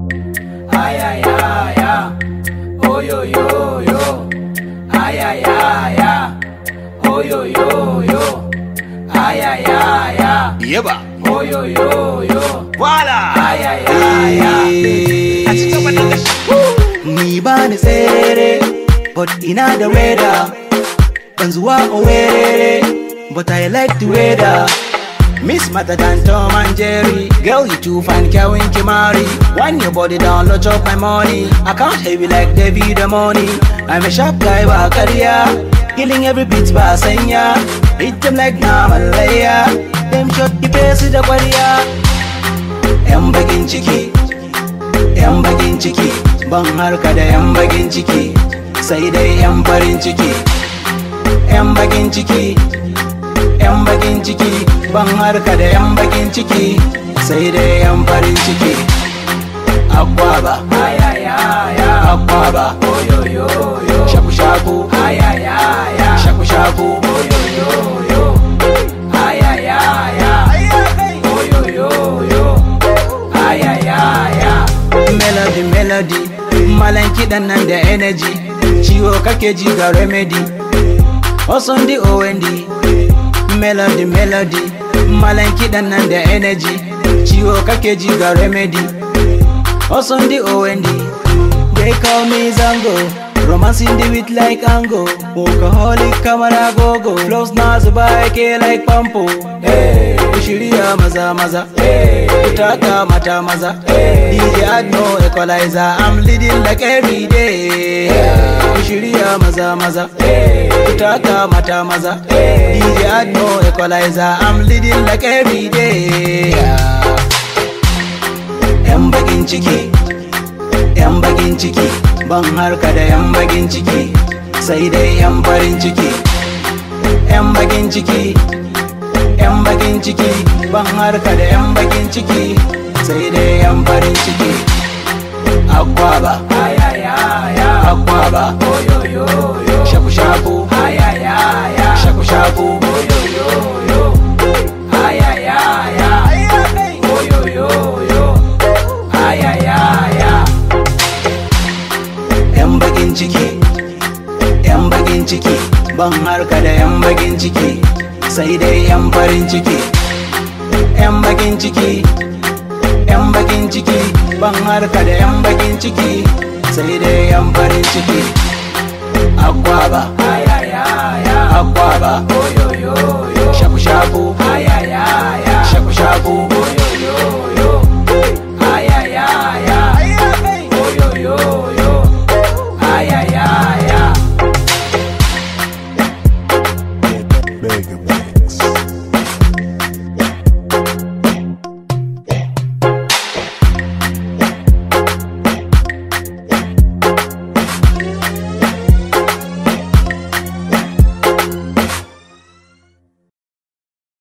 Ay ay ay ay, oh yo yo yo. Ay ay ay ay, oh yo yo yo. Ay ay ay ay, Yeba. oh yo yo yo. Voila. Ay ay ay ay. A cikin wannan da Ni ba ni tsere, but ina da weather. Ban zuwa Owerri, but I like the weather. Miss Mata than Tom and Jerry. Girl, you too fine, Kevin Kimari. Wind your body down, load up my money. I can't heavy like David the money. I'm a sharp guy, by career. Killing every beat by Senya. Hit them like Namalaya. Them shot the pace with the warrior. Yan bagin ciki, yan bagin ciki. Ban harka da yan bagin ciki, sai dai yan farin ciki. Yan bagin ciki, yan bagin ciki. Ban harka da yan bagin ciki, sai dai yan farin ciki. Akwaba, Ay ay ay ay, akwaba. oh yo yo yo. Shaku shaku, Ay ay ay ay, shaku shaku. oh yo yo yo. Ay ay ay ay, oh yo yo yo. Ay ay ay ay. Melody, melody. Malan kiɗan nan da energy. Ciwo kake ji ga remedy. Osun di OND. Melody, melody. Malan kiɗan nan da energy. Ciwo kake ji ga remedy. Osun di OND. They call me Zango. Romancing the beat like Ango. Workaholic camera go-go. Flows na zuba yake like Pampo. Hey, shirya maza maza. Hey, utaka mata maza. Hey, DJ add no equalizer. I'm leading like every day. Hey, shirya maza maza. Hey, utaka mata maza. Hey, DJ add no equalizer. I'm leading like every day. Yan bagin ciki, yan bagin ciki. Ban harka da yan bagin ciki, sai dai yan farin ciki. Yan bagin ciki, yan bagin ciki. Ban harka da yan bagin ciki, sai dai yan farin ciki. Akwaba, Ay ay ay ay, akwaba. oh yo yo yo. Shaku shaku, Ay ay ay ay, shaku shaku. oh yo yo yo. Ay ay ay ay, oh yo yo yo. Ay ay ay ay. Yan bagin ciki, yan bagin ciki. Ban harka da yan bagin ciki, sai dai yan farin ciki. Yan bagin ciki, yan bagin ciki. Ban harka da yan bagin ciki, sai dai yan farin ciki. Akwaba, Ay ay ay ay, akwaba. oh yo yo yo. Shaku shaku, Ay ay ay ay, shaku shaku. oh yo yo